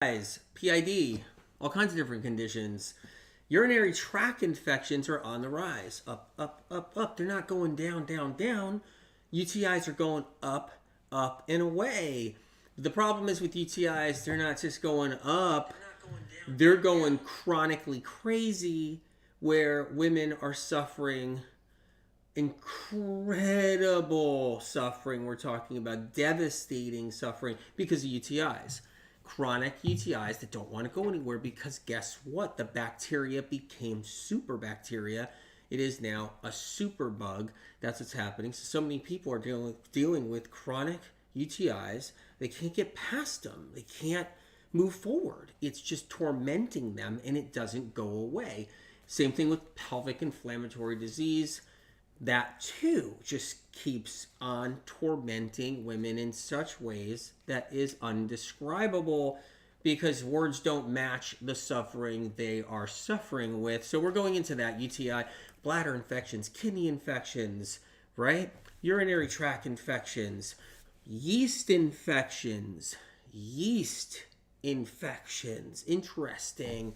UTIs, PID, all kinds of different conditions. Urinary tract infections are on the rise. Up, up, up, up. They're not going down, down, down. UTIs are going up, up, and away. The problem is with UTIs, they're not just going up, they're going chronically crazy, where women are suffering incredible suffering. We're talking about devastating suffering because of UTIs. Chronic UTIs that don't want to go anywhere because guess what? The bacteria became super bacteria. It is now a superbug. That's what's happening. So many people are dealing with chronic UTIs. They can't get past them. They can't move forward. It's just tormenting them and it doesn't go away. Same thing with pelvic inflammatory disease. That too just keeps on tormenting women in such ways that is undescribable because words don't match the suffering they are suffering with. So we're going into that. UTI, bladder infections, kidney infections, right? Urinary tract infections, yeast infections, Interesting.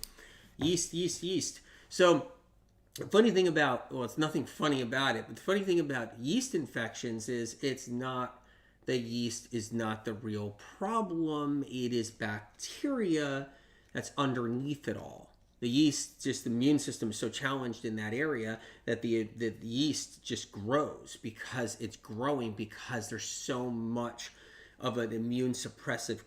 Yeast. So the funny thing about, well, it's nothing funny about it, but the funny thing about yeast infections is the yeast is not the real problem. It is bacteria that's underneath it all. The yeast, just the immune system is so challenged in that area that the yeast just grows because it's growing because there's so much of an immune suppressive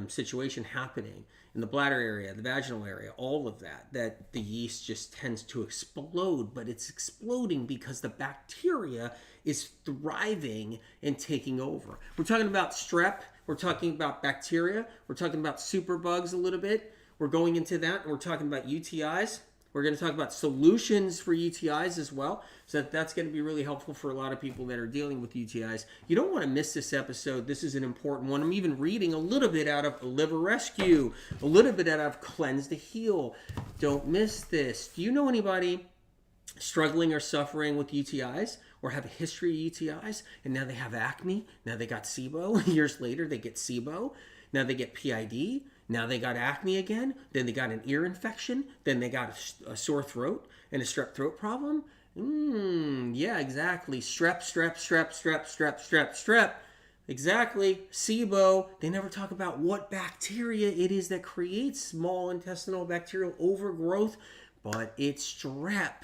situation happening in the bladder area, the vaginal area, all of that the yeast just tends to explode, but it's exploding because the bacteria is thriving and taking over. We're talking about strep, we're talking about bacteria, we're talking about superbugs a little bit. We're going into that, and we're talking about UTIs. We're going to talk about solutions for UTIs as well. So that's going to be really helpful for a lot of people that are dealing with UTIs. You don't want to miss this episode. This is an important one. I'm even reading a little bit out of Liver Rescue, a little bit out of Cleanse to Heal. Don't miss this. Do you know anybody struggling or suffering with UTIs or have a history of UTIs, and now they have acne? Now they got SIBO. Years later, they get SIBO. Now they get PID. Now they got acne again. Then they got an ear infection. Then they got a sore throat and a strep throat problem. Yeah, exactly. Strep. Exactly. SIBO. They never talk about what bacteria it is that creates small intestinal bacterial overgrowth, but it's strep.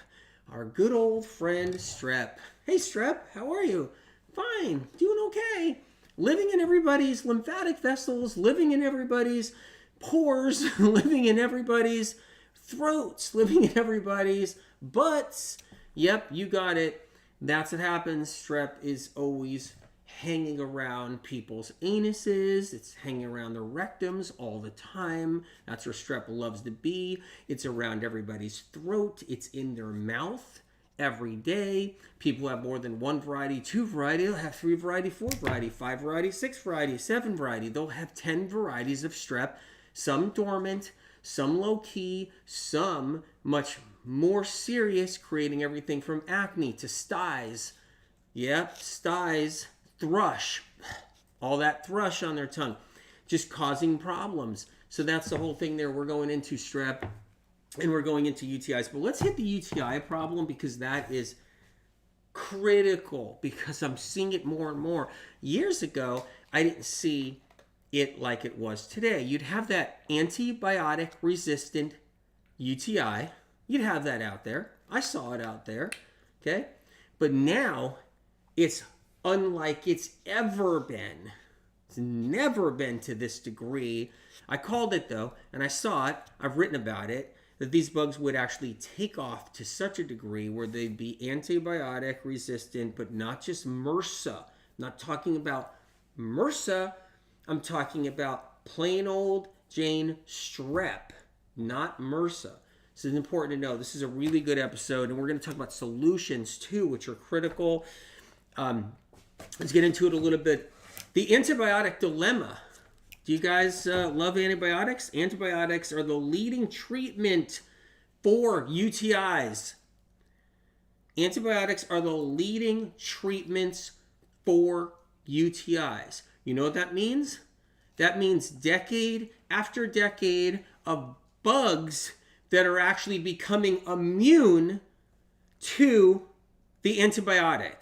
Our good old friend Strep. Hey Strep, how are you? Fine. Doing okay. Living in everybody's lymphatic vessels, living in everybody's pores, living in everybody's throats, living in everybody's butts. Yep, you got it. That's what happens. Strep is always hanging around people's anuses. It's hanging around their rectums all the time. That's where strep loves to be. It's around everybody's throat. It's in their mouth every day. People have more than one variety, two variety. They'll have 3 variety, 4 variety, 5 variety, 6 variety, 7 variety. They'll have 10 varieties of strep. Some dormant, some low-key, some much more serious, creating everything from acne to styes. Yep, styes, thrush, all that thrush on their tongue, just causing problems. So that's the whole thing there. We're going into strep and we're going into UTIs. But let's hit the UTI problem because that is critical because I'm seeing it more and more. Years ago, I didn't see it like it was today. You'd have that antibiotic resistant UTI. You'd have that out there. I saw it out there. Okay. But now it's unlike it's ever been. It's never been to this degree. I called it though, and I saw it. I've written about it, that these bugs would actually take off to such a degree where they'd be antibiotic resistant, but not just MRSA. I'm not talking about MRSA. I'm talking about plain old Jane strep, not MRSA. So it's important to know. This is a really good episode, and we're going to talk about solutions too, which are critical. Let's get into it a little bit. The antibiotic dilemma. Do you guys love antibiotics? Antibiotics are the leading treatment for UTIs. Antibiotics are the leading treatments for UTIs. You know what that means? That means decade after decade of bugs that are actually becoming immune to the antibiotic.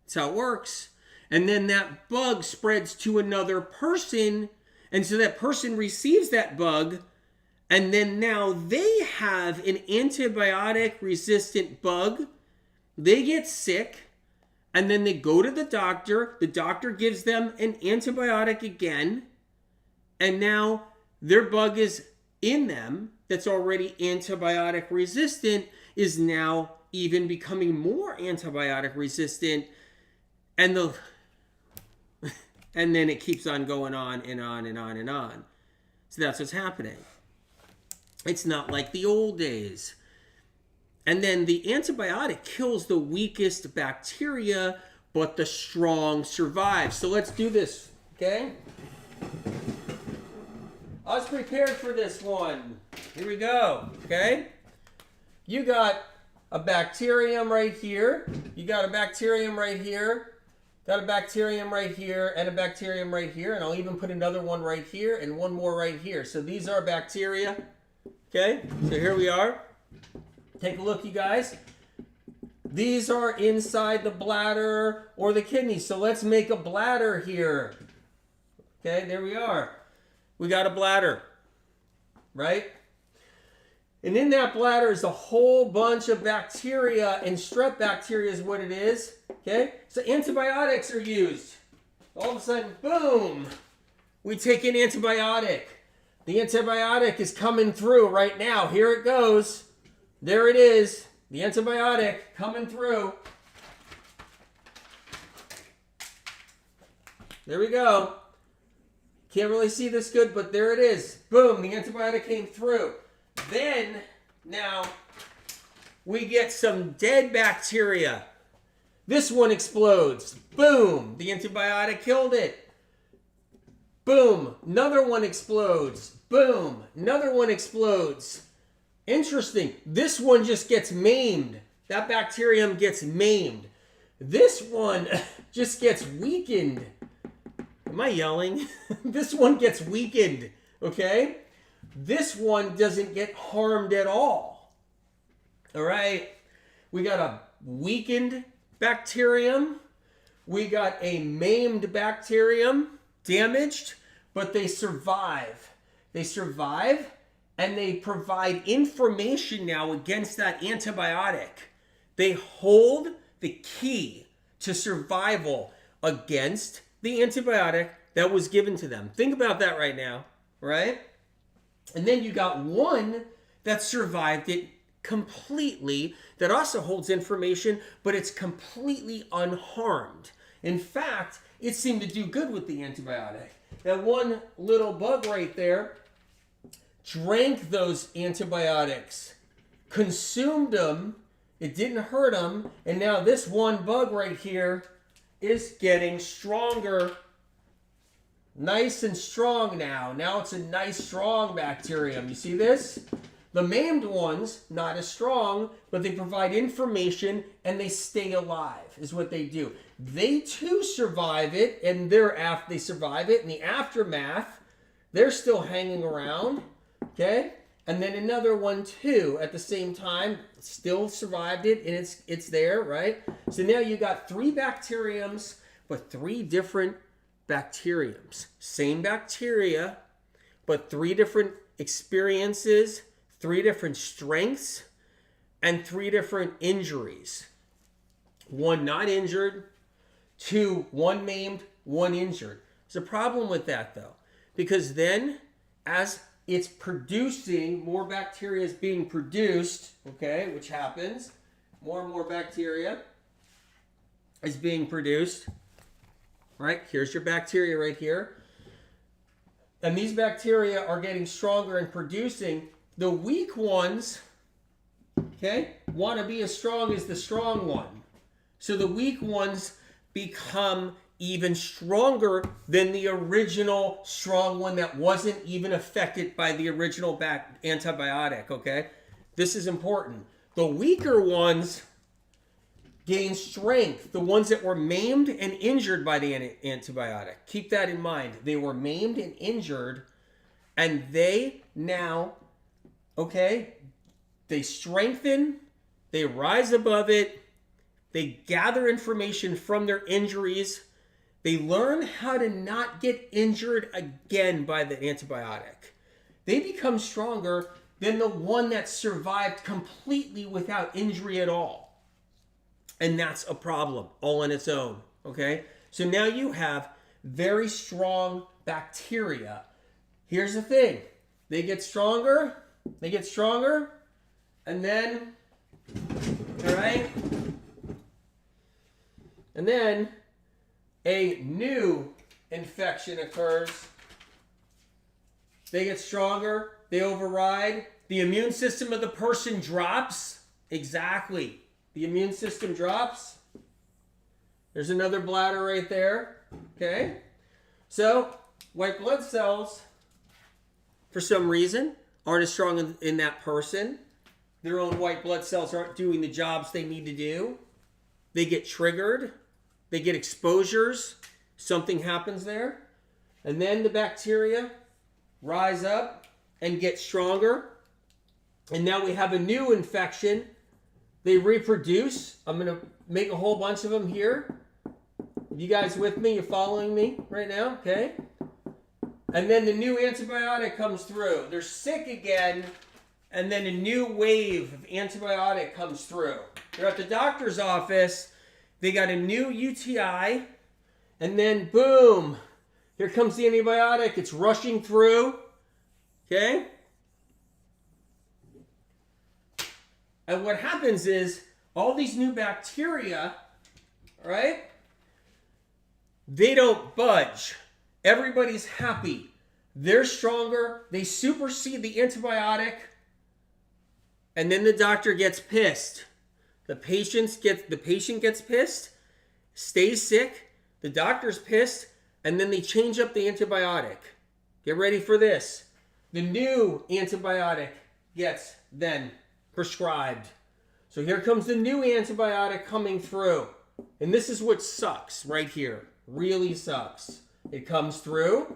That's how it works. And then that bug spreads to another person, and so that person receives that bug, and then now they have an antibiotic resistant bug. They get sick, and then they go to the doctor. The doctor gives them an antibiotic again, and now their bug is in them that's already antibiotic resistant is now even becoming more antibiotic resistant, and then it keeps on going on and on and on and on. So that's what's happening. It's not like the old days. And then the antibiotic kills the weakest bacteria, but the strong survive. So let's do this, okay? I was prepared for this one. Here we go, okay? You got a bacterium right here. You got a bacterium right here. Got a bacterium right here and a bacterium right here. And I'll even put another one right here and one more right here. So these are bacteria. Okay, so here we are. Take a look, you guys. These are inside the bladder or the kidney. So let's make a bladder here. Okay, there we are. We got a bladder, right? And in that bladder is a whole bunch of bacteria, and strep bacteria is what it is. Okay, so antibiotics are used. All of a sudden, boom, we take an antibiotic. The antibiotic is coming through right now. Here it goes. There it is. The antibiotic coming through. There we go. Can't really see this good, but there it is. Boom, the antibiotic came through. Then, now, we get some dead bacteria. This one explodes. Boom, the antibiotic killed it. Boom, another one explodes. Boom, another one explodes. Interesting, this one just gets maimed. That bacterium gets maimed. This one just gets weakened. Am I yelling? This one gets weakened, okay? This one doesn't get harmed at all. All right, we got a weakened bacterium. We got a maimed bacterium, damaged, but they survive. They survive, and they provide information now against that antibiotic. They hold the key to survival against the antibiotic that was given to them. Think about that right now, right? And then you got one that survived it completely, that also holds information, but it's completely unharmed. In fact, it seemed to do good with the antibiotic. That one little bug right there drank those antibiotics, consumed them, it didn't hurt them, and now this one bug right here is getting stronger. Nice and strong now. Now it's a nice strong bacterium. You see this? The maimed ones, not as strong, but they provide information and they stay alive, is what they do. They too survive it, and they survive it in the aftermath. They're still hanging around, okay? And then another one too at the same time still survived it, and it's there, right? So now you got 3 bacteriums, but 3 different bacteriums. Same bacteria, but 3 different experiences, 3 different strengths, and 3 different injuries. 1 not injured, 2 1 maimed, 1 injured. There's a problem with that though, because then as it's producing, more bacteria is being produced, okay, which happens. More and more bacteria is being produced. Right, here's your bacteria right here. And these bacteria are getting stronger and producing. The weak ones, okay, want to be as strong as the strong one. So the weak ones become even stronger than the original strong one that wasn't even affected by the original antibiotic, okay? This is important. The weaker ones gain strength. The ones that were maimed and injured by the antibiotic. Keep that in mind. They were maimed and injured, And they now, okay, they strengthen, they rise above it, they gather information from their injuries, they learn how to not get injured again by the antibiotic. They become stronger than the one that survived completely without injury at all. And that's a problem all on its own, okay? So now you have very strong bacteria. Here's the thing. They get stronger, and then, all right? And then a new infection occurs. They get stronger, they override. The immune system of the person drops. Exactly. The immune system drops. There's another bladder right there. Okay? So, white blood cells, for some reason, aren't as strong in that person. Their own white blood cells aren't doing the jobs they need to do. They get triggered. They get exposures. Something happens there. And then the bacteria rise up and get stronger. And now we have a new infection. They reproduce. I'm going to make a whole bunch of them here. You guys with me? You're following me right now? Okay. And then the new antibiotic comes through. They're sick again. And then a new wave of antibiotic comes through. They're at the doctor's office. They got a new UTI. And then boom. Here comes the antibiotic. It's rushing through. Okay? And what happens is all these new bacteria, right? They don't budge. Everybody's happy. They're stronger. They supersede the antibiotic. And then the doctor gets pissed. The patient gets pissed, stays sick, the doctor's pissed, and then they change up the antibiotic. Get ready for this. The new antibiotic gets then prescribed. So here comes the new antibiotic coming through. And this is what sucks right here. Really sucks. It comes through,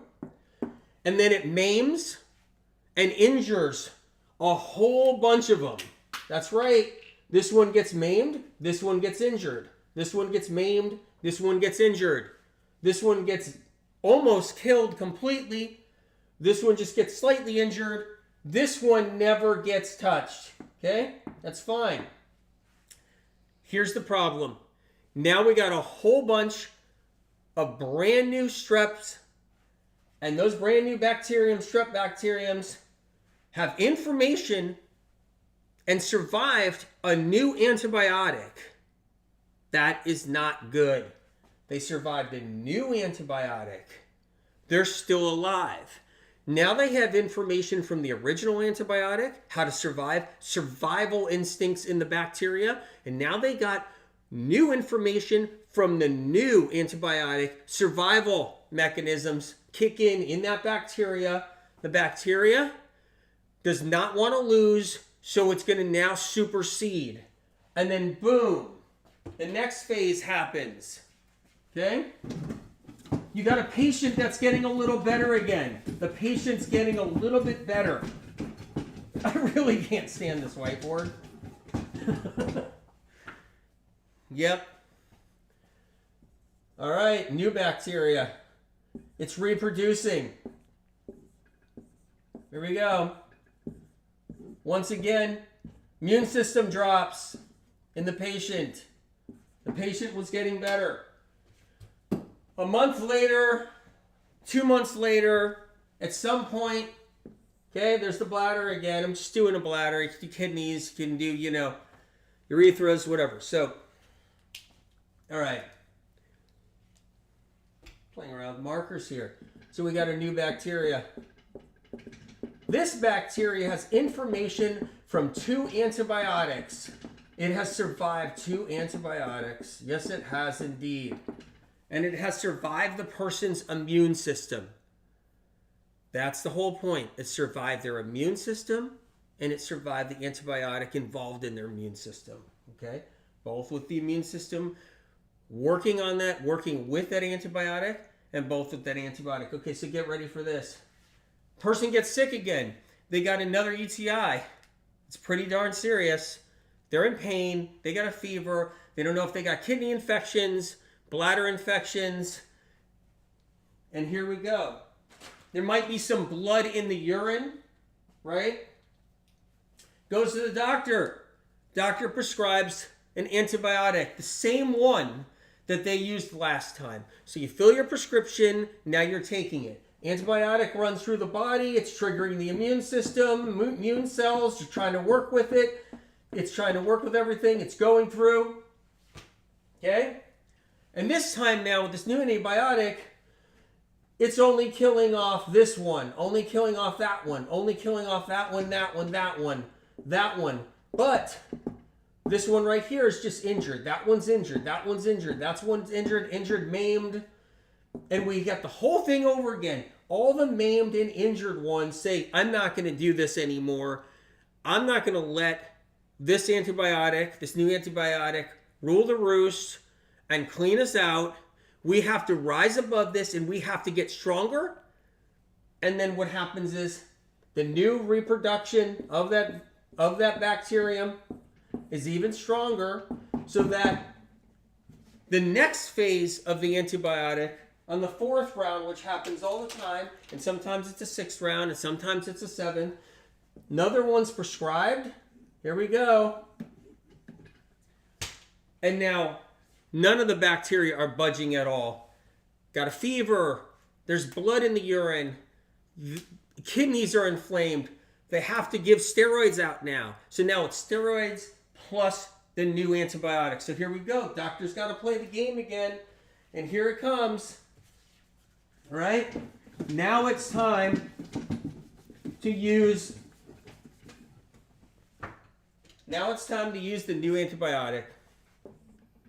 and then it maims and injures a whole bunch of them. That's right. This one gets maimed. This one gets injured. This one gets maimed. This one gets injured. This one gets almost killed completely. This one just gets slightly injured. This one never gets touched. Okay? That's fine. Here's the problem. Now we got a whole bunch of brand new streps, and those brand new strep bacteriums have information and survived a new antibiotic. That is not good. They survived a new antibiotic. They're still alive. Now they have information from the original antibiotic, how to survive, survival instincts in the bacteria, and now they got new information from the new antibiotic. Survival mechanisms kick in that bacteria. The bacteria does not want to lose, so it's going to now supersede. And then boom, the next phase happens. Okay? You got a patient that's getting a little better again. The patient's getting a little bit better. I really can't stand this whiteboard. Yep. All right, new bacteria. It's reproducing. Here we go. Once again, immune system drops in the patient. The patient was getting better. A month later, 2 months later, at some point, okay, there's the bladder again. I'm just doing a bladder. You can do kidneys, you can do, urethras, whatever. So, all right. Playing around with markers here. So we got a new bacteria. This bacteria has information from 2 antibiotics. It has survived 2 antibiotics. Yes, it has indeed. And it has survived the person's immune system. That's the whole point. It survived their immune system, and it survived the antibiotic involved in their immune system. Okay? Both with the immune system working on that, working with that antibiotic, and both with that antibiotic. Okay, so get ready for this. Person gets sick again. They got another UTI. It's pretty darn serious. They're in pain. They got a fever. They don't know if they got kidney infections, bladder infections. And here we go. There might be some blood in the urine, right? Goes to the doctor. Doctor prescribes an antibiotic, the same one that they used last time. So you fill your prescription, now you're taking it. Antibiotic runs through the body, it's triggering the immune system, immune cells, you're trying to work with it. It's trying to work with everything, it's going through. Okay? And this time now with this new antibiotic, it's only killing off this one, only killing off that one, only killing off that one, that one, that one, that one. But this one right here is just injured. That one's injured. That one's injured. That one's injured, injured, maimed. And we got the whole thing over again. All the maimed and injured ones say, I'm not going to do this anymore. I'm not going to let this antibiotic, this new antibiotic, rule the roost and clean us out. We have to rise above this and we have to get stronger. And then what happens is the new reproduction of that bacterium is even stronger, so that the next phase of the antibiotic on the 4th round, which happens all the time, and sometimes it's a 6th round and sometimes it's a 7th, another one's prescribed. Here we go. And now none of the bacteria are budging at all. Got a fever. There's blood in the urine. The kidneys are inflamed. They have to give steroids out now. So now it's steroids plus the new antibiotic. So here we go. Doctor's got to play the game again. And here it comes. All right? Now it's time to use... Now it's time to use the new antibiotic.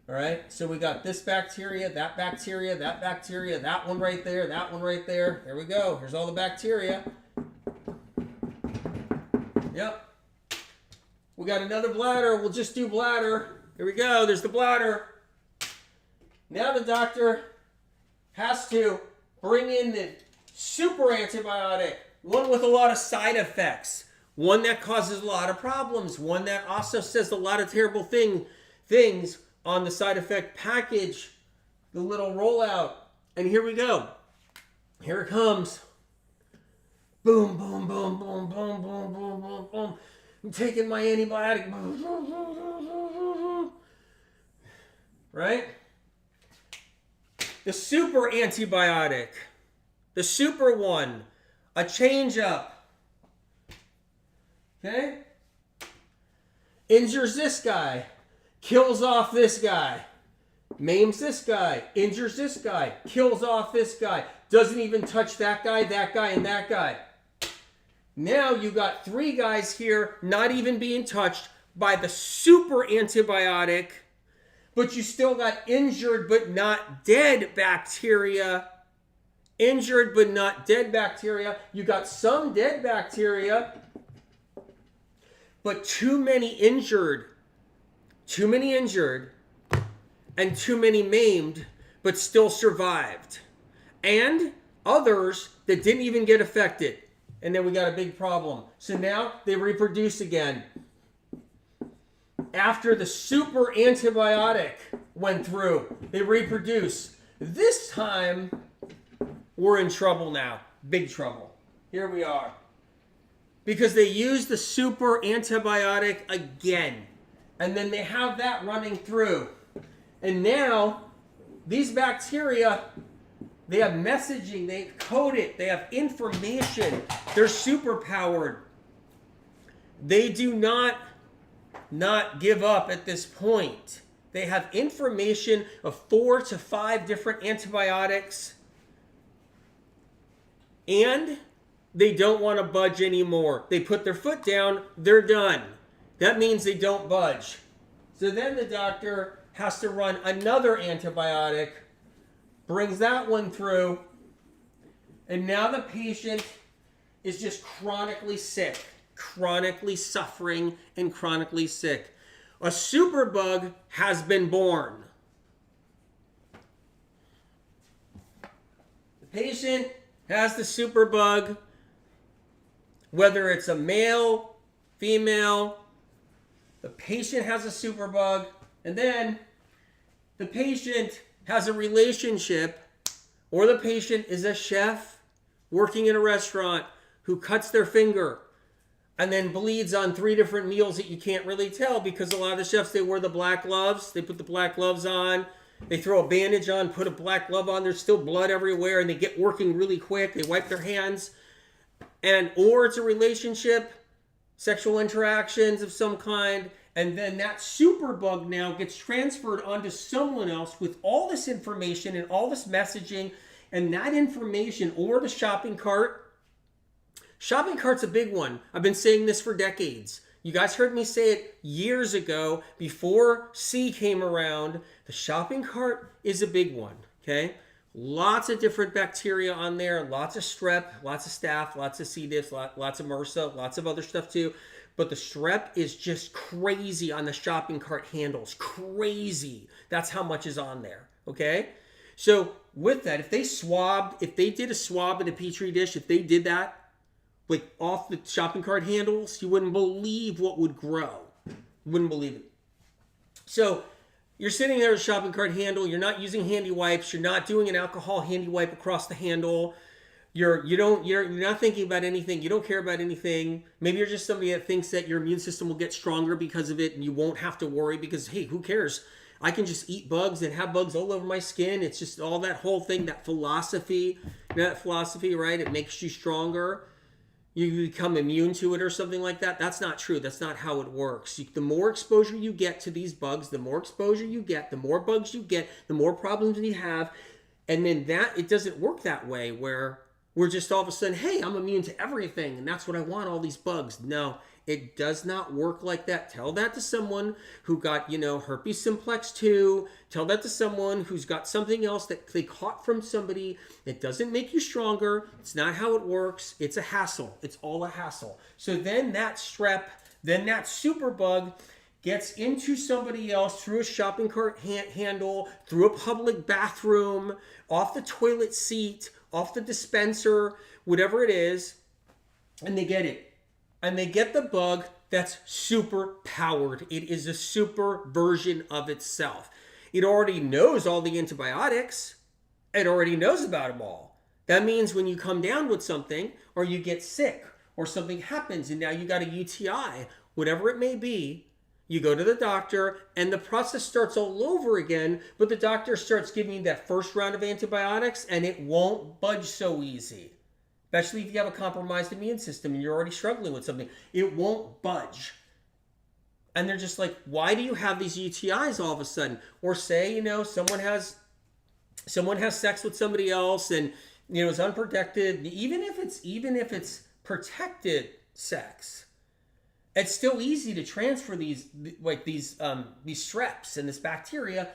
All right? So we got this bacteria, that bacteria, that bacteria, that one right there, that one right there. There we go. Here's all the bacteria. Yep. We got another bladder. We'll just do bladder. Here we go. There's the bladder. Now the doctor has to bring in the super antibiotic, one with a lot of side effects, one that causes a lot of problems, one that also says a lot of terrible things on the side effect package, the little rollout. And here we go. Here it comes. Boom, boom, boom, boom, boom, boom, boom, boom, boom. I'm taking my antibiotic. Right? The super antibiotic. The super one. A change up. Okay? Injures this guy. Kills off this guy. Maims this guy. Injures this guy. Kills off this guy. Doesn't even touch that guy, and that guy. Now you got 3 guys here not even being touched by the super antibiotic, but you still got injured but not dead bacteria. Injured but not dead bacteria. You got some dead bacteria, but too many injured, and too many maimed, but still survived. And others that didn't even get affected. And then we got a big problem. So now they reproduce again. After the super antibiotic went through, they reproduce. This time, we're in trouble now. Big trouble. Here we are. Because they use the super antibiotic again. And then they have that running through. And now, these bacteria, they have messaging, they code it, they have information. They're super powered. They do not give up at this point. They have information of 4 to 5 different antibiotics. And they don't want to budge anymore. They put their foot down, they're done. That means they don't budge. So then the doctor has to run another antibiotic, brings that one through, and now the patient is just chronically sick, chronically suffering, and chronically sick. A superbug has been born. The patient has the superbug. whether it's a male, female, the patient has a superbug, and then the patient has a relationship, or the patient is a chef working in a restaurant who cuts their finger and then bleeds on 3 different meals that you can't really tell, because a lot of the chefs, they wear the black gloves. They put the black gloves on. They throw a bandage on, put a black glove on. There's still blood everywhere, and they get working really quick. They wipe their hands. Or it's a relationship, sexual interactions of some kind, and then that superbug now gets transferred onto someone else with all this information and all this messaging, and that information, or the shopping cart. Shopping cart's a big one. I've been saying this for decades. You guys heard me say it years ago, before C came around. The shopping cart is a big one, okay? Lots of different bacteria on there, lots of strep, lots of staph, lots of C. diff, lots of MRSA, lots of other stuff too. But the strep is just crazy on the shopping cart handles. Crazy. That's how much is on there, okay? So with that, if they did a swab in a petri dish, if they did that, like off the shopping cart handles, you wouldn't believe what would grow. You wouldn't believe it. So you're sitting there with a shopping cart handle. You're not using handy wipes. You're not doing an alcohol handy wipe across the handle. You're not thinking about anything. You don't care about anything. Maybe you're just somebody that thinks that your immune system will get stronger because of it, and you won't have to worry because, hey, who cares? I can just eat bugs and have bugs all over my skin. It's just all that whole thing, that philosophy, right? It makes you stronger. You become immune to it or something like that. That's not true. That's not how it works. The more exposure you get to these bugs, the more exposure you get, the more bugs you get, the more problems you have. And then it doesn't work that way, where we're just all of a sudden, hey, I'm immune to everything, and that's what I want, all these bugs. No, it does not work like that. Tell that to someone who got, herpes simplex 2. Tell that to someone who's got something else that they caught from somebody. It doesn't make you stronger. It's not how it works. It's a hassle. It's all a hassle. So then that strep, then that superbug gets into somebody else through a shopping cart handle, through a public bathroom, off the toilet seat, off the dispenser, whatever it is, and they get it. And they get the bug that's super powered. It is a super version of itself. It already knows all the antibiotics. It already knows about them all. That means when you come down with something, or you get sick, or something happens, and now you got a UTI, whatever it may be, you go to the doctor, and the process starts all over again, but the doctor starts giving you that first round of antibiotics, and it won't budge so easy. Especially if you have a compromised immune system and you're already struggling with something. It won't budge. And they're just like, why do you have these UTIs all of a sudden? Or say, someone has sex with somebody else, and it's unprotected. Even if it's protected sex, it's still easy to transfer these streps and this bacteria,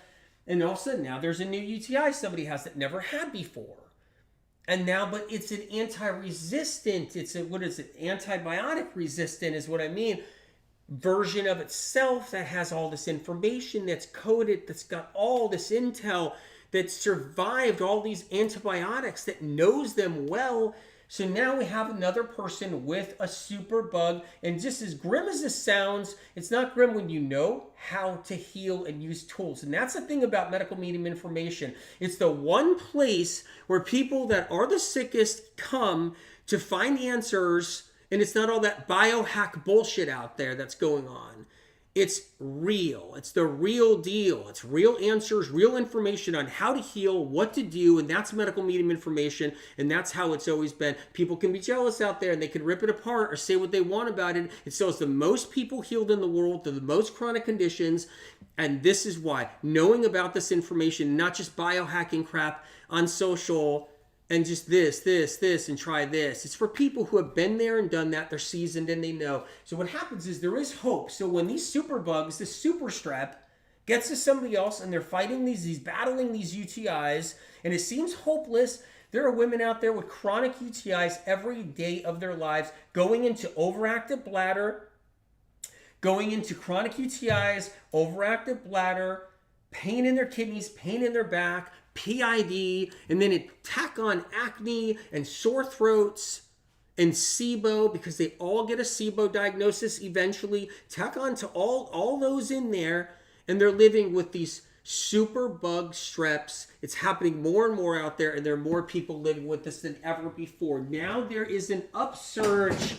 and all of a sudden now there's a new UTI somebody has that never had before. And now, but it's an anti-resistant, antibiotic resistant is what I mean, version of itself that has all this information, that's coded, that's got all this intel, that survived all these antibiotics, that knows them well. So now we have another person with a superbug, and just as grim as this sounds, it's not grim when you know how to heal and use tools. And that's the thing about medical medium information. It's the one place where people that are the sickest come to find answers, and it's not all that biohack bullshit out there that's going on. It's real. It's the real deal. It's real answers, real information on how to heal, what to do, and that's medical medium information, and that's how it's always been. People can be jealous out there, and they can rip it apart or say what they want about it. It still has the most people healed in the world, the most chronic conditions, and this is why. Knowing about this information, not just biohacking crap on social, and just this, and try this. It's for people who have been there and done that. They're seasoned and they know. So what happens is there is hope. So when these superbugs, this super strep, gets to somebody else and they're fighting battling these UTIs, and it seems hopeless. There are women out there with chronic UTIs every day of their lives, going into overactive bladder, going into chronic UTIs, overactive bladder, pain in their kidneys, pain in their back, PID, and then tack on acne and sore throats and SIBO, because they all get a SIBO diagnosis eventually. Tack on to all those in there, and they're living with these superbug streps. It's happening more and more out there, and there are more people living with this than ever before. Now there is an upsurge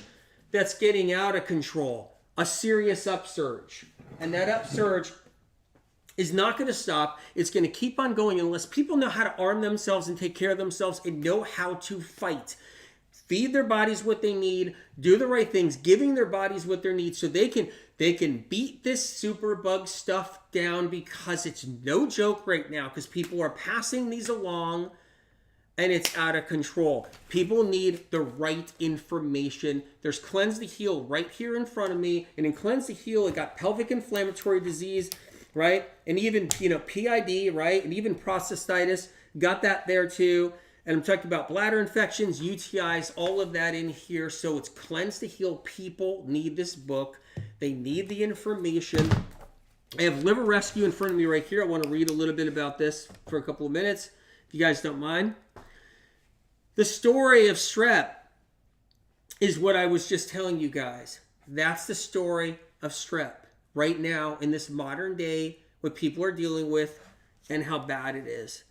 that's getting out of control, a serious upsurge. And that upsurge is not going to stop. It's going to keep on going unless people know how to arm themselves and take care of themselves and know how to fight. Feed their bodies what they need, do the right things, giving their bodies what they need so they can beat this superbug stuff down, because it's no joke right now, because people are passing these along and it's out of control. People need the right information. There's Cleanse to Heal right here in front of me, and in Cleanse to Heal, it got pelvic inflammatory disease, right? And even, PID, right? And even prostatitis, got that there too. And I'm talking about bladder infections, UTIs, all of that in here. So it's Cleanse to Heal. People need this book. They need the information. I have Liver Rescue in front of me right here. I want to read a little bit about this for a couple of minutes, if you guys don't mind. The story of Strep is what I was just telling you guys. That's the story of Strep right now in this modern day, what people are dealing with and how bad it is.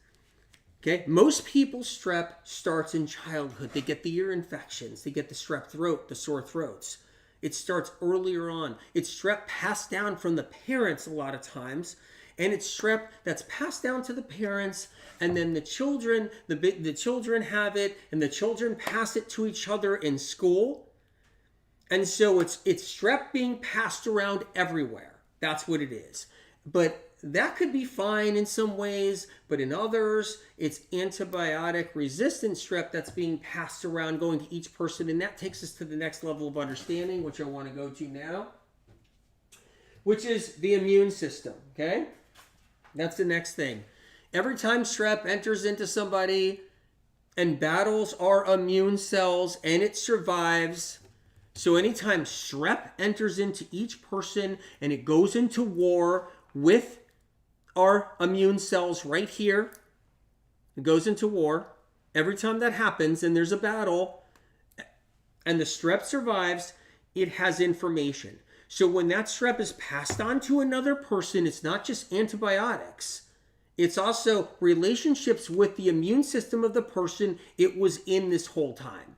Okay, most people's strep starts in childhood. They get the ear infections. They get the strep throat, the sore throats. It starts earlier on. It's strep passed down from the parents a lot of times. And it's strep that's passed down to the parents, and then the children have it, and the children pass it to each other in school. And so it's strep being passed around everywhere. That's what it is. But that could be fine in some ways, but in others, it's antibiotic resistant strep that's being passed around, going to each person. And that takes us to the next level of understanding, which I want to go to now, which is the immune system, okay? That's the next thing. Every time strep enters into somebody and battles our immune cells and it survives, so anytime strep enters into each person and it goes into war with our immune cells right here, it goes into war. Every time that happens and there's a battle and the strep survives, it has information. So when that strep is passed on to another person, it's not just antibiotics. It's also relationships with the immune system of the person it was in this whole time.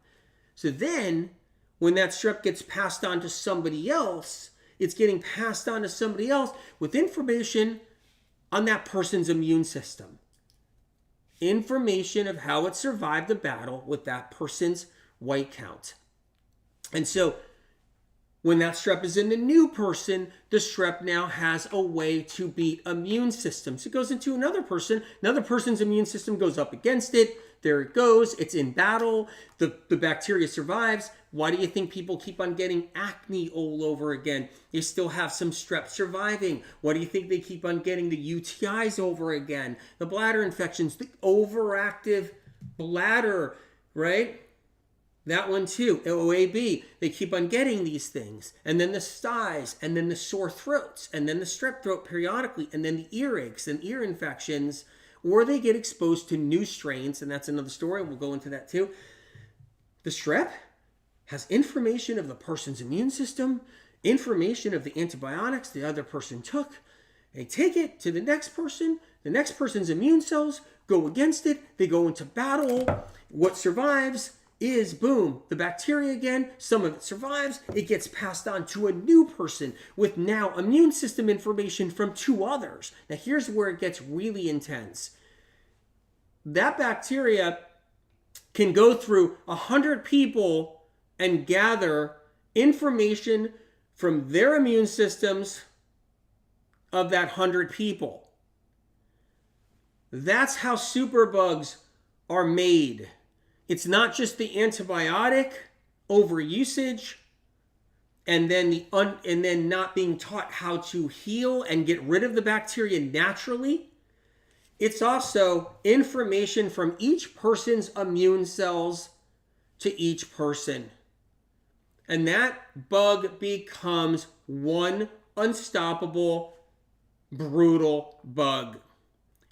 So then, when that strep gets passed on to somebody else, it's getting passed on to somebody else with information on that person's immune system. Information of how it survived the battle with that person's white count. And so, when that strep is in the new person, the strep now has a way to beat immune systems. It goes into another person's immune system goes up against it. There it goes. It's in battle. The bacteria survives. Why do you think people keep on getting acne all over again? They still have some strep surviving. Why do you think they keep on getting the UTIs over again? The bladder infections, the overactive bladder, right? That one too, OAB, they keep on getting these things. And then the styes, and then the sore throats, and then the strep throat periodically, and then the earaches and ear infections, or they get exposed to new strains, and that's another story, we'll go into that too. The strep has information of the person's immune system, information of the antibiotics the other person took. They take it to the next person's immune cells go against it, they go into battle. What survives is, boom, the bacteria again, some of it survives, it gets passed on to a new person with now immune system information from two others. Now here's where it gets really intense. That bacteria can go through 100 people and gather information from their immune systems of that 100 people. That's how superbugs are made. It's not just the antibiotic overusage and then not being taught how to heal and get rid of the bacteria naturally. It's also information from each person's immune cells to each person. And that bug becomes one unstoppable, brutal bug.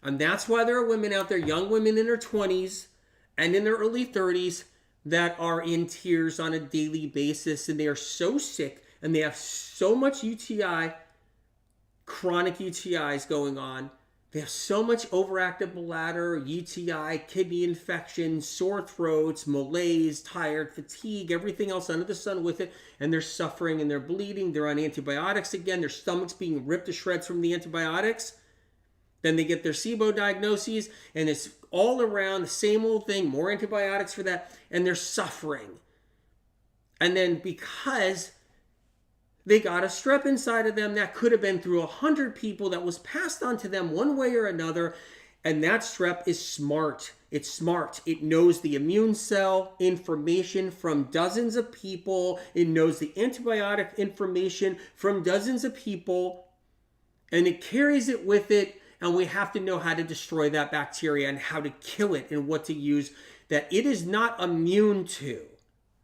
And that's why there are women out there, young women in their 20s and in their early 30s, that are in tears on a daily basis, and they are so sick and they have so much UTI, chronic UTIs going on. They have so much overactive bladder, UTI, kidney infections, sore throats, malaise, tired, fatigue, everything else under the sun with it. And they're suffering and they're bleeding. They're on antibiotics again. Their stomach's being ripped to shreds from the antibiotics. Then they get their SIBO diagnoses, and it's all around the same old thing, more antibiotics for that, and they're suffering. And then because they got a strep inside of them that could have been through 100 people that was passed on to them one way or another. And that strep is smart. It's smart. It knows the immune cell information from dozens of people. It knows the antibiotic information from dozens of people. And it carries it with it. And we have to know how to destroy that bacteria and how to kill it and what to use that it is not immune to.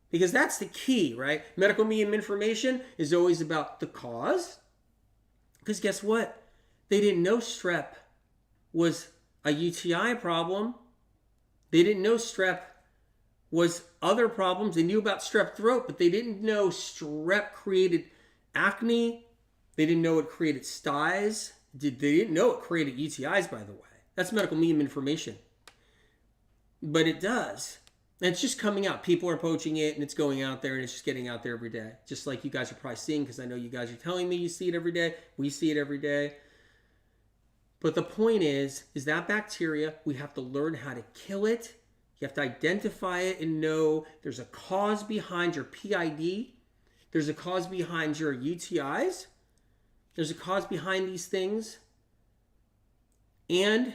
Because that's the key, right? Medical medium information is always about the cause. Because guess what? They didn't know strep was a UTI problem. They didn't know strep was other problems. They knew about strep throat, but they didn't know strep created acne. They didn't know it created styes. They didn't know it created UTIs, by the way. That's medical medium information. But it does. And it's just coming out. People are poaching it, and it's going out there, and it's just getting out there every day. Just like you guys are probably seeing, because I know you guys are telling me you see it every day. We see it every day. But the point is that bacteria, we have to learn how to kill it. You have to identify it and know there's a cause behind your PID. There's a cause behind your UTIs. There's a cause behind these things. And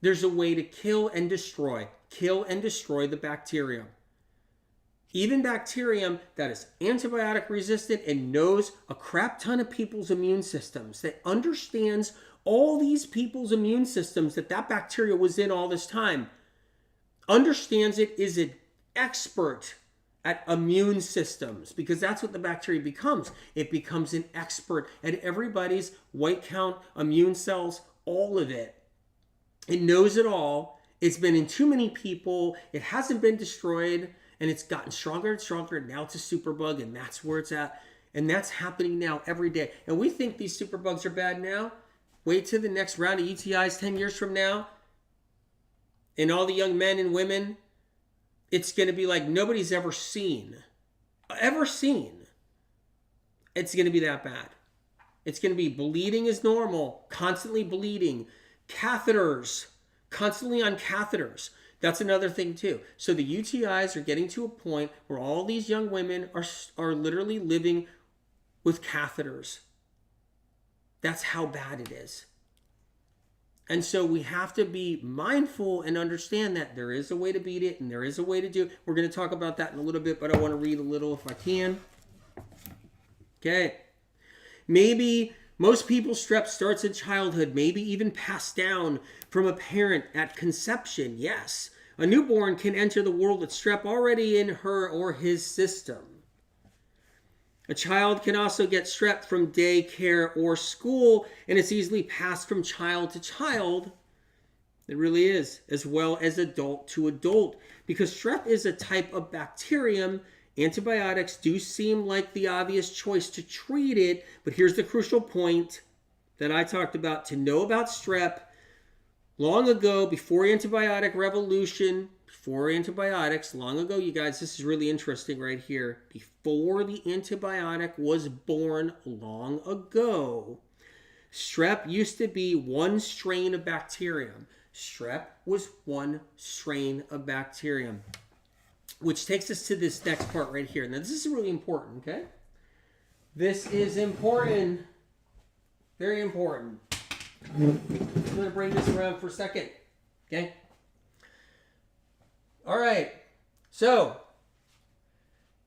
there's a way to kill and destroy. Kill and destroy the bacterium. Even bacterium that is antibiotic resistant and knows a crap ton of people's immune systems, that understands all these people's immune systems that bacteria was in all this time, understands it, is an expert at immune systems, because that's what the bacteria becomes. It becomes an expert at everybody's white count, immune cells, all of it. It knows it all. It's been in too many people. It hasn't been destroyed, and it's gotten stronger and stronger. Now it's a superbug, and that's where it's at. And that's happening now every day. And we think these superbugs are bad now. Wait till the next round of UTIs 10 years from now. And all the young men and women, it's going to be like nobody's ever seen. It's going to be that bad. It's going to be bleeding is normal, constantly bleeding, catheters, constantly on catheters. That's another thing too. So the UTIs are getting to a point where all these young women are literally living with catheters. That's how bad it is. And so we have to be mindful and understand that there is a way to beat it and there is a way to do it. We're going to talk about that in a little bit, but I want to read a little if I can. Okay. Maybe most people's strep starts in childhood, maybe even passed down from a parent at conception. Yes, a newborn can enter the world with strep already in her or his system. A child can also get strep from daycare or school, and it's easily passed from child to child. It really is, as well as adult to adult, because strep is a type of bacterium. Antibiotics do seem like the obvious choice to treat it, but here's the crucial point that I talked about. To know about strep, long ago, before antibiotic revolution, before antibiotics, long ago, you guys, this is really interesting right here. Before the antibiotic was born long ago, strep used to be one strain of bacterium. Strep was one strain of bacterium. Which takes us to this next part right here. Now, this is really important, okay? This is important. Very important. I'm going to bring this around for a second, okay? All right. So,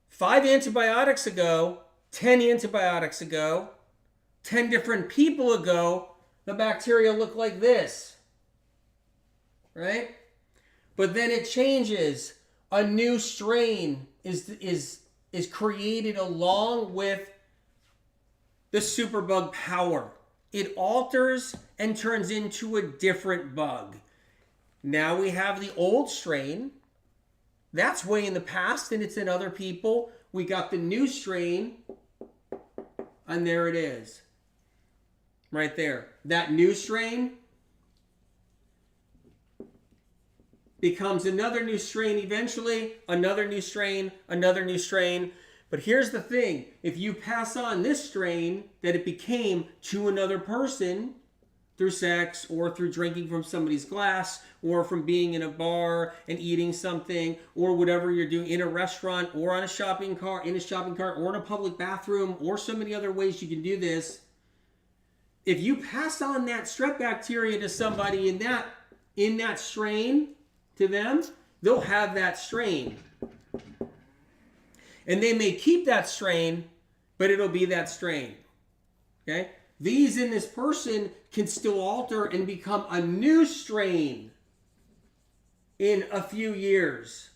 5 antibiotics ago, 10 antibiotics ago, 10 different people ago, the bacteria look like this, right? But then it changes. A new strain is created along with the superbug power. It alters and turns into a different bug. Now we have the old strain, That's way in the past, and it's in other people. We got the new strain, and there it is. Right there. That new strain becomes another new strain eventually, another new strain, another new strain. But here's the thing. If you pass on this strain that it became to another person through sex or through drinking from somebody's glass or from being in a bar and eating something or whatever you're doing in a restaurant or on a shopping cart, in a shopping cart or in a public bathroom or so many other ways you can do this. If you pass on that strep bacteria to somebody in that strain to them, they'll have that strain. And they may keep that strain, but it'll be that strain. Okay? These in this person can still alter and become a new strain in a few years.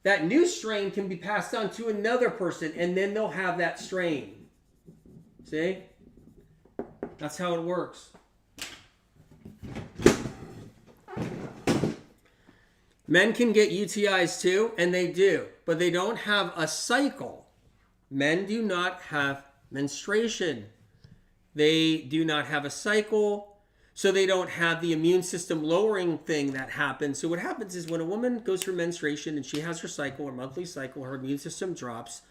That new strain can be passed on to another person, and then they'll have that strain. See? That's how it works. Men can get UTIs too, and they do, but they don't have a cycle. Men do not have menstruation. They do not have a cycle, so they don't have the immune system lowering thing that happens. So what happens is when a woman goes through menstruation and she has her cycle, her monthly cycle, her immune system drops,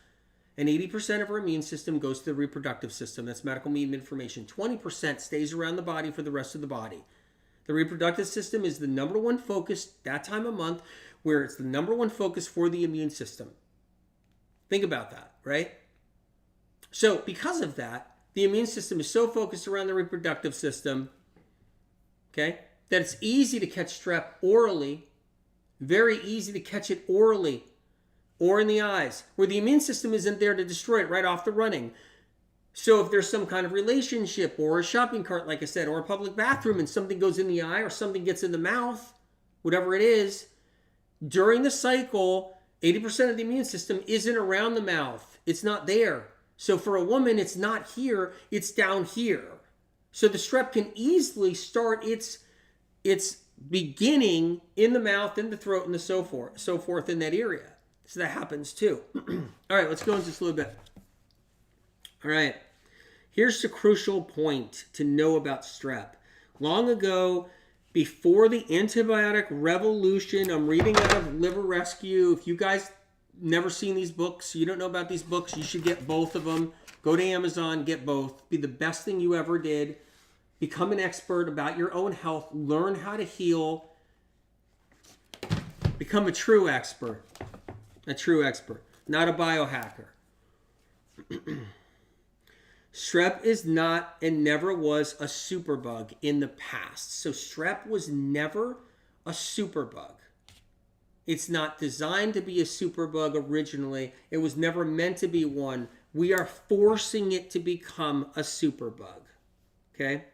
and 80% of her immune system goes to the reproductive system. That's medical meme information. 20% stays around the body for the rest of the body. The reproductive system is the number one focus that time of month, where it's the number one focus for the immune system. Think about that, right? So because of that, the immune system is so focused around the reproductive system, okay, that it's easy to catch strep orally, very easy to catch it orally or in the eyes, where the immune system isn't there to destroy it right off the running. So if there's some kind of relationship or a shopping cart, like I said, or a public bathroom and something goes in the eye or something gets in the mouth, whatever it is, during the cycle, 80% of the immune system isn't around the mouth. It's not there. So for a woman, it's not here, it's down here. So the strep can easily start its beginning in the mouth, in the throat, and so forth in that area. So that happens too. All right, let's go into this a little bit. All right, here's the crucial point to know about strep. Long ago, before the antibiotic revolution, I'm reading out of Liver Rescue. If you guys never seen these books, you don't know about these books, you should get both of them. Go to Amazon, get both. Be the best thing you ever did. Become an expert about your own health. Learn how to heal. Become a true expert. A true expert, not a biohacker. Strep is not and never was a superbug in the past. So strep was never a superbug. It's not designed to be a superbug originally. It was never meant to be one. We are forcing it to become a superbug. Okay?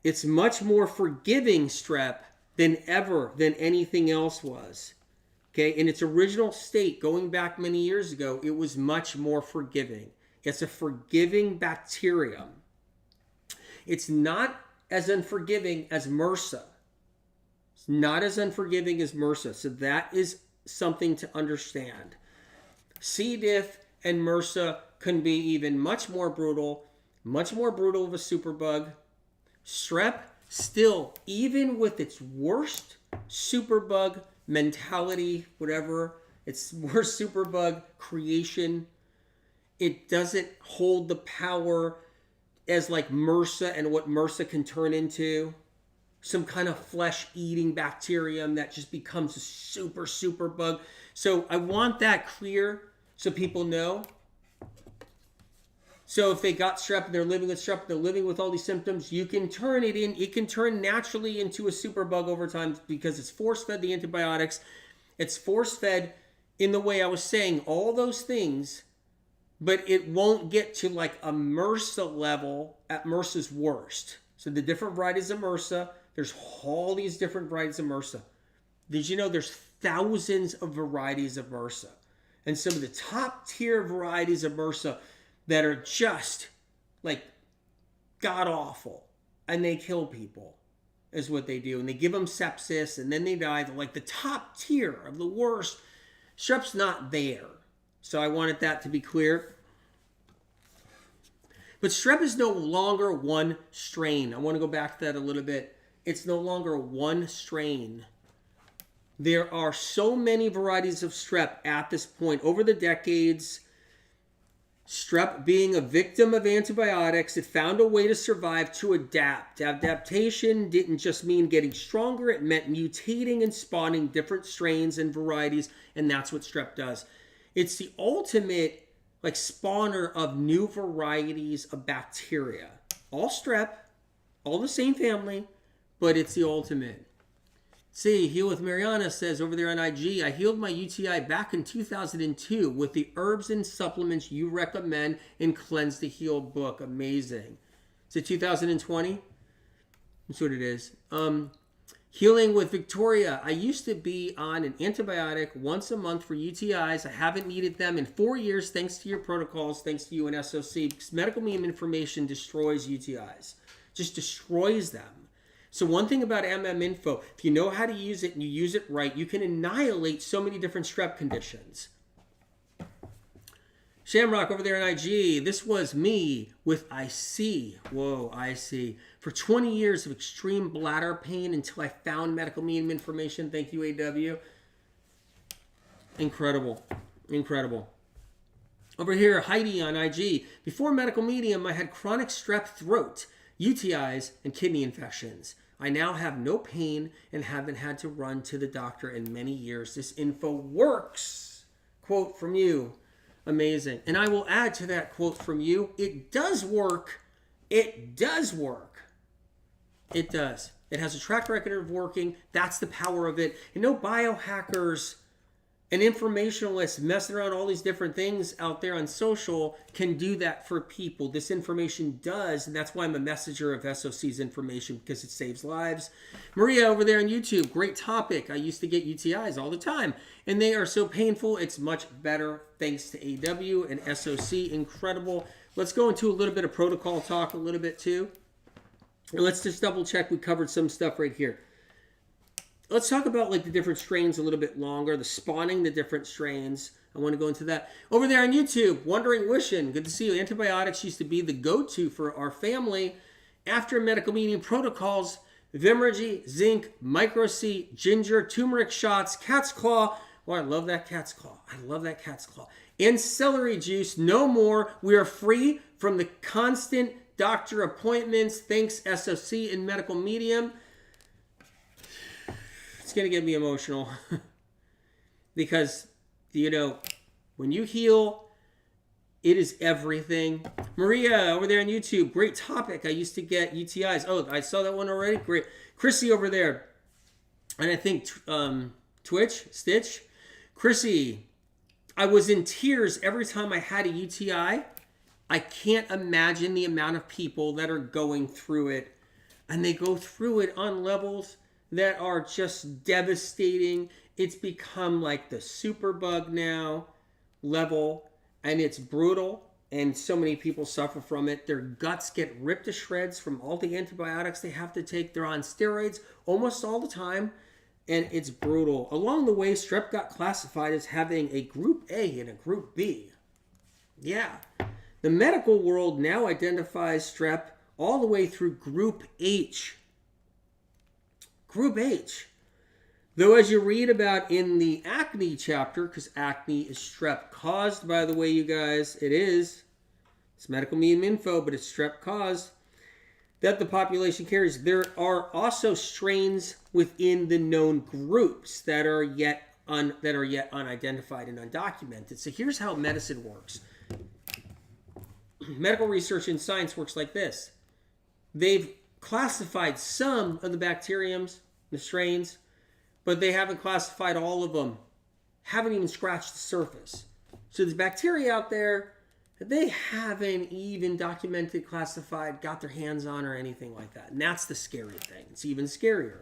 It's much more forgiving, strep, than anything else was. Okay? In its original state, going back many years ago, it was much more forgiving. It's a forgiving bacterium. It's not as unforgiving as MRSA. It's not as unforgiving as MRSA. So that is something to understand. C. diff and MRSA can be even much more brutal of a superbug. Strep, still, even with its worst superbug mentality, whatever, its worst superbug creation, it doesn't hold the power as like MRSA and what MRSA can turn into. Some kind of flesh-eating bacterium that just becomes a super bug. So I want that clear so people know. So if they got strep and they're living with strep, they're living with all these symptoms, you can turn it in. It can turn naturally into a superbug over time because it's force-fed the antibiotics. It's force-fed in the way I was saying, all those things, but it won't get to like a MRSA level at MRSA's worst. So the different varieties of MRSA, there's all these different varieties of MRSA. Did you know there's thousands of varieties of MRSA? And some of the top tier varieties of MRSA that are just like god awful and they kill people. is what they do. And they give them sepsis and then they die. They're like the top tier of the worst. Strep's not there. So I wanted that to be clear. But strep is no longer one strain. I want to go back to that a little bit. It's no longer one strain. There are so many varieties of strep at this point. Over the decades, strep being a victim of antibiotics, it found a way to survive, to adapt. Adaptation didn't just mean getting stronger. It meant mutating and spawning different strains and varieties, and that's what strep does. It's the ultimate spawner of new varieties of bacteria. All strep, all the same family, but it's the ultimate. See, Heal with Mariana says over there on IG, I healed my UTI back in 2002 with the herbs and supplements you recommend in Cleanse to Heal book. Amazing. Is it 2020? That's what it is. Healing with Victoria. I used to be on an antibiotic once a month for UTIs. I haven't needed them in 4 years thanks to your protocols, thanks to you and SOC. Because medical meme information destroys UTIs. Just destroys them. So one thing about Info, if you know how to use it and you use it right, you can annihilate so many different strep conditions. Shamrock over there on IG, this was me with IC. Whoa, IC. For 20 years of extreme bladder pain until I found medical meme information. Thank you, AW. Incredible. Incredible. Over here, Heidi on IG. Before medical medium, I had chronic strep throat, UTIs, and kidney infections. I now have no pain and haven't had to run to the doctor in many years. This info works. Quote from you. Amazing. And I will add to that quote from you. It does work. It does work. It does. It has a track record of working. That's the power of it. And no biohackers and informationalists messing around all these different things out there on social can do that for people. This information does, and that's why I'm a messenger of SOC's information, because it saves lives. Maria over there on YouTube, great topic. I used to get UTIs all the time, and they are so painful. It's much better thanks to AW and SOC. Incredible. Let's go into a little bit of protocol talk a little bit too. And let's just double check. We covered some stuff right here. Let's talk about the different strains a little bit longer, the spawning the different strains. I want to go into that. Over there on YouTube, Wondering Wishing, good to see you. Antibiotics used to be the go-to for our family. After medical medium protocols, Vimergy, zinc, Micro C, ginger, turmeric shots, cat's claw. Oh, I love that cat's claw. I love that cat's claw. And celery juice, no more. We are free from the constant doctor appointments. Thanks, SOC and medical medium. It's going to get me emotional because, when you heal, it is everything. Maria over there on YouTube, great topic. I used to get UTIs. Oh, I saw that one already. Great. Chrissy over there. And I think Stitch. Chrissy, I was in tears every time I had a UTI. I can't imagine the amount of people that are going through it. And they go through it on levels that are just devastating. It's become like the Superbug now level, and it's brutal, and so many people suffer from it. Their guts get ripped to shreds from all the antibiotics they have to take. They're on steroids almost all the time, and it's brutal. Along the way, strep got classified as having a group A and a group B. Yeah. The medical world now identifies strep all the way through group H. Group H. Though as you read about in the acne chapter, because acne is strep caused, by the way, you guys, it is. It's medical meme info, but it's strep caused. That the population carries. There are also strains within the known groups that are yet unidentified and undocumented. So here's how medicine works. Medical research and science works like this. They've classified some of the bacteriums, the strains, but they haven't classified all of them. Haven't even scratched the surface. So there's bacteria out there that they haven't even documented, classified, got their hands on, or anything like that. And that's the scary thing. It's even scarier.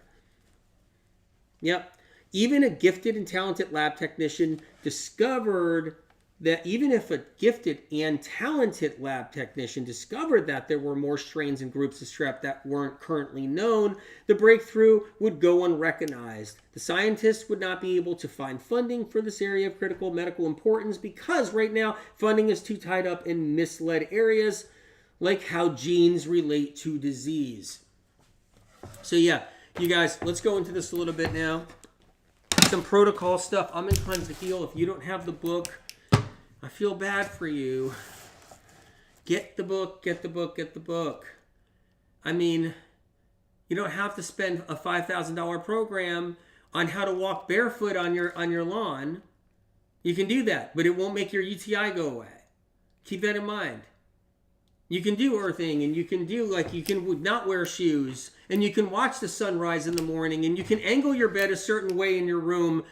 Yep. Even a gifted and talented lab technician discovered that even if a gifted and talented lab technician discovered that there were more strains and groups of strep that weren't currently known, the breakthrough would go unrecognized. The scientists would not be able to find funding for this area of critical medical importance because right now funding is too tied up in misled areas like how genes relate to disease. So yeah, you guys, let's go into this a little bit now. Some protocol stuff. I'm in Cleanse to Heal. If you don't have the book, I feel bad for you. Get the book, get the book, get the book. I mean, you don't have to spend a $5,000 program on how to walk barefoot on your lawn. You can do that, but it won't make your UTI go away. Keep that in mind. You can do earthing, and you can do, like, you can not wear shoes, and you can watch the sunrise in the morning, and you can angle your bed a certain way in your room,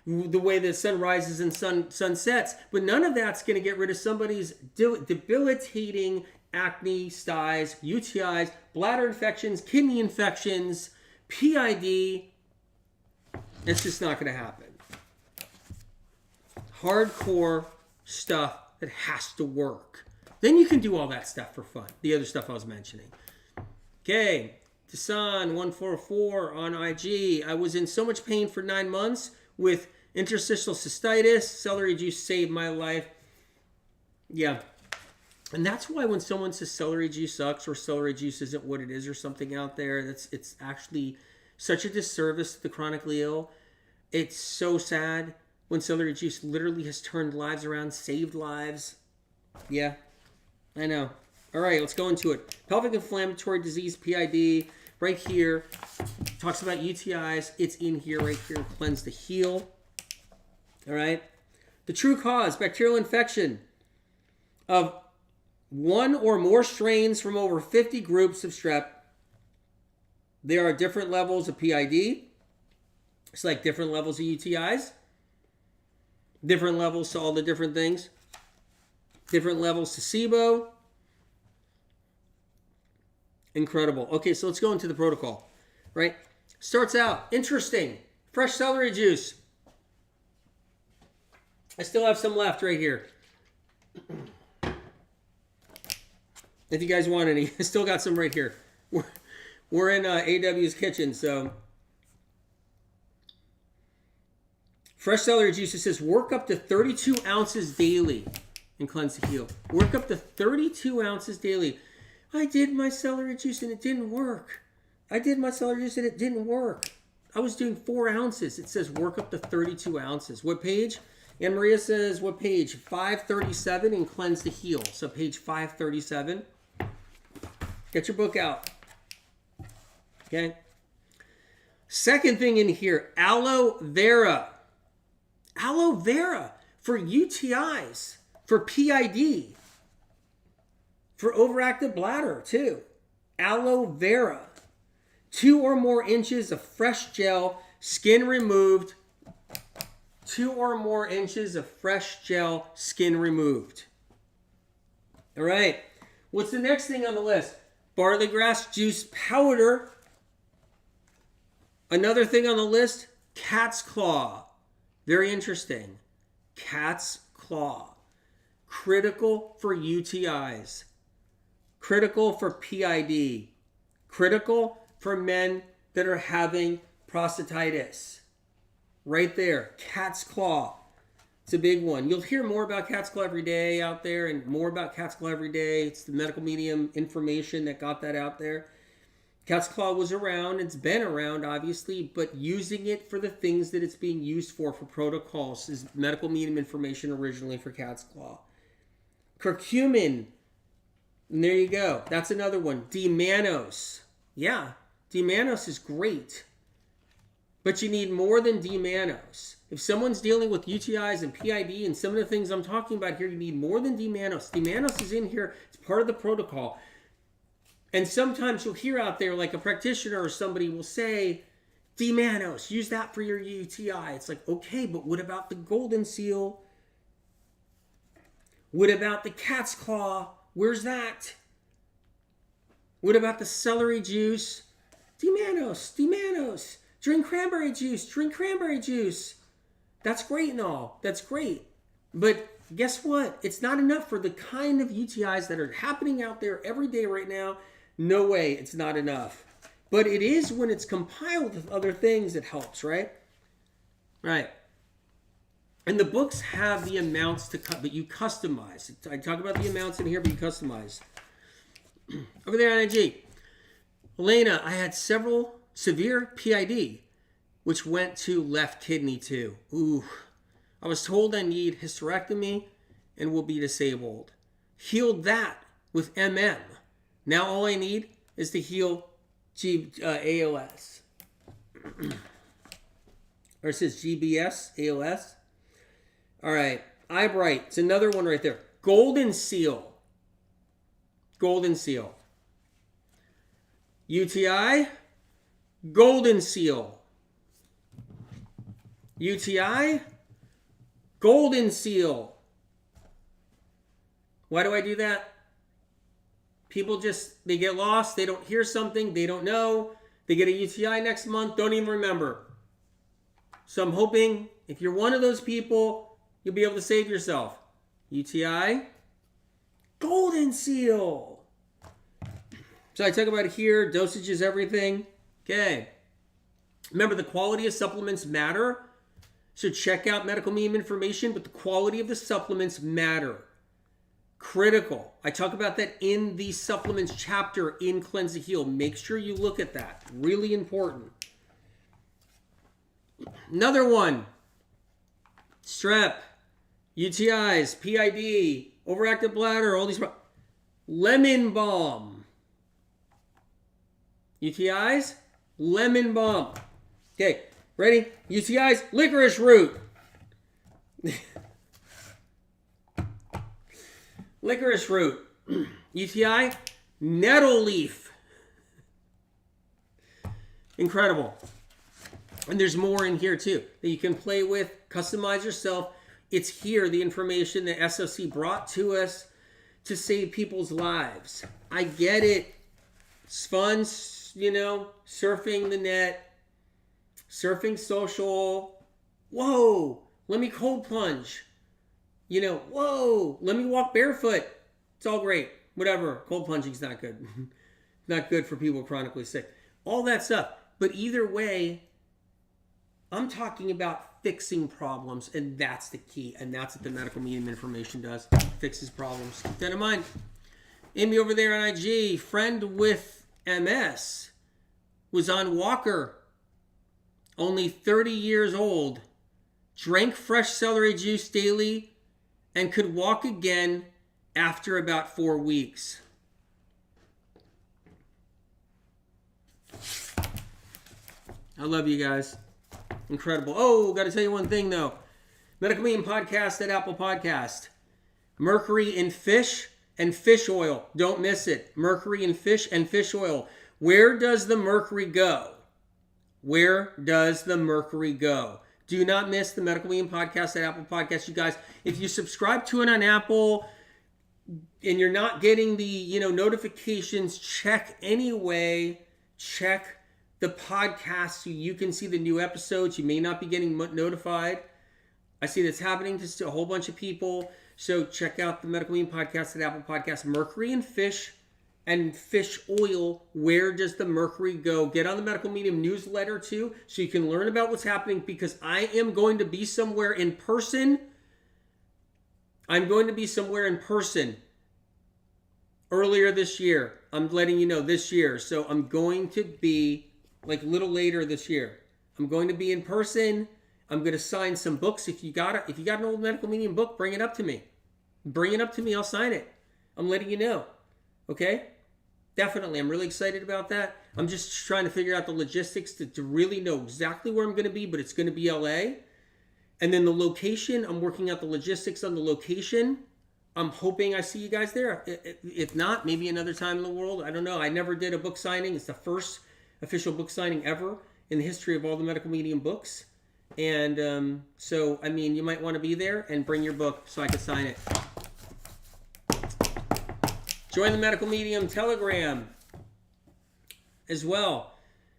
the way the sun rises and sun sets. But none of that's going to get rid of somebody's debilitating acne, styes, UTIs, bladder infections, kidney infections, PID. It's just not going to happen. Hardcore stuff that has to work. Then you can do all that stuff for fun. The other stuff I was mentioning. Okay, Tasan144 on IG. I was in so much pain for 9 months with interstitial cystitis. Celery juice saved my life. Yeah. And that's why when someone says celery juice sucks or celery juice isn't what it is or something out there, it's actually such a disservice to the chronically ill. It's so sad when celery juice literally has turned lives around, saved lives. Yeah. I know. All right, let's go into it. Pelvic inflammatory disease, PID, right here. Talks about UTIs. It's in here, right here, in Cleanse to Heal. All right. The true cause, bacterial infection of one or more strains from over 50 groups of strep. There are different levels of PID. It's like different levels of UTIs. Different levels to all the different things. Different levels to SIBO. Incredible. Okay, so let's go into the protocol, right? Starts out, interesting. Fresh celery juice. I still have some left right here. If you guys want any, I still got some right here. We're in AW's kitchen, so. Fresh celery juice, it says work up to 32 ounces daily in Cleanse to Heal. Work up to 32 ounces daily. I did my celery juice and it didn't work. I did my celery juice and it didn't work. I was doing 4 ounces. It says work up to 32 ounces. What page? Anne Maria says, what page? 537 in Cleanse to Heal. So page 537. Get your book out. Okay. Second thing in here, aloe vera. Aloe vera for UTIs, for PID, for overactive bladder too. Aloe vera. 2 or more inches of fresh gel, skin removed. 2 or more inches of fresh gel, skin removed. All right. What's the next thing on the list? Barley grass juice powder. Another thing on the list, cat's claw. Very interesting. Cat's claw. Critical for UTIs. Critical for PID. Critical for men that are having prostatitis. Right there. Cat's claw. It's a big one. You'll hear more about cat's claw every day out there and more about cat's claw every day. It's the medical medium information that got that out there. Cat's claw was around. It's been around, obviously, but using it for the things that it's being used for protocols is medical medium information originally for cat's claw. Curcumin. And there you go. That's another one. D-mannose. Yeah, D-mannose is great. But you need more than D-mannose. If someone's dealing with UTIs and PID and some of the things I'm talking about here, you need more than D-mannose. D-mannose is in here. It's part of the protocol. And sometimes you'll hear out there, like a practitioner or somebody will say, D-mannose, use that for your UTI. It's like, okay, but what about the golden seal? What about the cat's claw? Where's that? What about the celery juice? D-mannose, D-mannose. Drink cranberry juice, drink cranberry juice. That's great and all. That's great. But guess what? It's not enough for the kind of UTIs that are happening out there every day right now. No way, it's not enough. But it is when it's compiled with other things it helps, right? Right. And the books have the amounts to cut, but you customize. I talk about the amounts in here, but you customize. Over there on IG. Elena, I had several severe PID, which went to left kidney too. Ooh. I was told I need hysterectomy and will be disabled. Healed that with MM. Now all I need is to heal ALS. Or it says GBS, ALS. All right. Eyebright. It's another one right there. Golden seal. Golden seal. UTI. Golden seal. UTI. Golden seal. Why do I do that? People just, they get lost. They don't hear something. They don't know. They get a UTI next month. Don't even remember. So I'm hoping if you're one of those people, you'll be able to save yourself. UTI. Golden seal. So I talk about it here. Dosages, everything. Okay. Remember, the quality of supplements matter. So check out medical meme information, but the quality of the supplements matter. Critical. I talk about that in the supplements chapter in Cleanse to Heal. Make sure you look at that. Really important. Another one. Strep, UTIs, PID, overactive bladder, all these. Lemon balm. UTIs, lemon balm. Okay, ready? UTIs, licorice root. Licorice root. UTI, nettle leaf. Incredible. And there's more in here too that you can play with, customize yourself. It's here, the information that SOC brought to us to save people's lives. I get it. It's fun, you know, surfing the net, surfing social. Whoa, let me cold plunge. You know, whoa, let me walk barefoot. It's all great. Whatever. Cold plunging's not good. Not good for people chronically sick. All that stuff. But either way, I'm talking about fixing problems, and that's the key. And that's what the medical medium information does. It fixes problems. Keep that in mind. Amy over there on IG, friend with MS, was on Walker, only 30 years old, drank fresh celery juice daily, and could walk again after about 4 weeks. I love you guys. Incredible. Oh, got to tell you one thing though. Medical Medium Podcast at Apple Podcast. Mercury in fish and fish oil. Don't miss it. Mercury in fish and fish oil. Where does the mercury go? Where does the mercury go? Do not miss the Medical Medium Podcast at Apple Podcast, you guys. If you subscribe to it on Apple and you're not getting the, notifications, check anyway. Check the podcast so you can see the new episodes. You may not be getting notified. I see that's happening to a whole bunch of people. So check out the Medical Medium Podcast at Apple Podcast. Mercury in fish and fish oil. Where does the mercury go? Get on the Medical Medium newsletter too, so you can learn about what's happening, because I am going to be somewhere in person. I'm going to be somewhere in person earlier this year. I'm letting you know this year. So I'm going to be like a little later this year. I'm going to be in person. I'm going to sign some books. If you got an old Medical Medium book, bring it up to me. Bring it up to me. I'll sign it. I'm letting you know. Okay? Definitely. I'm really excited about that. I'm just trying to figure out the logistics to really know exactly where I'm going to be, but it's going to be LA. And then the location, I'm working out the logistics on the location. I'm hoping I see you guys there. If not, maybe another time in the world. I don't know. I never did a book signing. It's the first official book signing ever in the history of all the Medical Medium books. And so, you might want to be there and bring your book so I can sign it. Join the Medical Medium Telegram as well.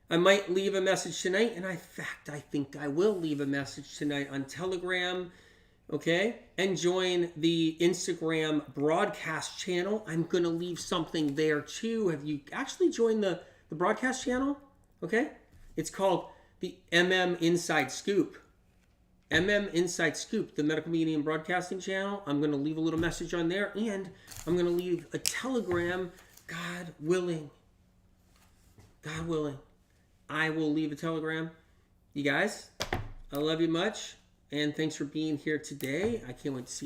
I might leave a message tonight, and in fact, I think I will leave a message tonight on Telegram. okay? And join the Instagram broadcast channel. I'm going to leave something there too. Have you actually joined the broadcast channel? Okay? It's called the Inside Scoop. Inside Scoop, the Medical Media and Broadcasting channel. I'm going to leave a little message on there, and I'm going to leave a telegram, God willing. God willing. I will leave a telegram. You guys, I love you much, and thanks for being here today. I can't wait to see you.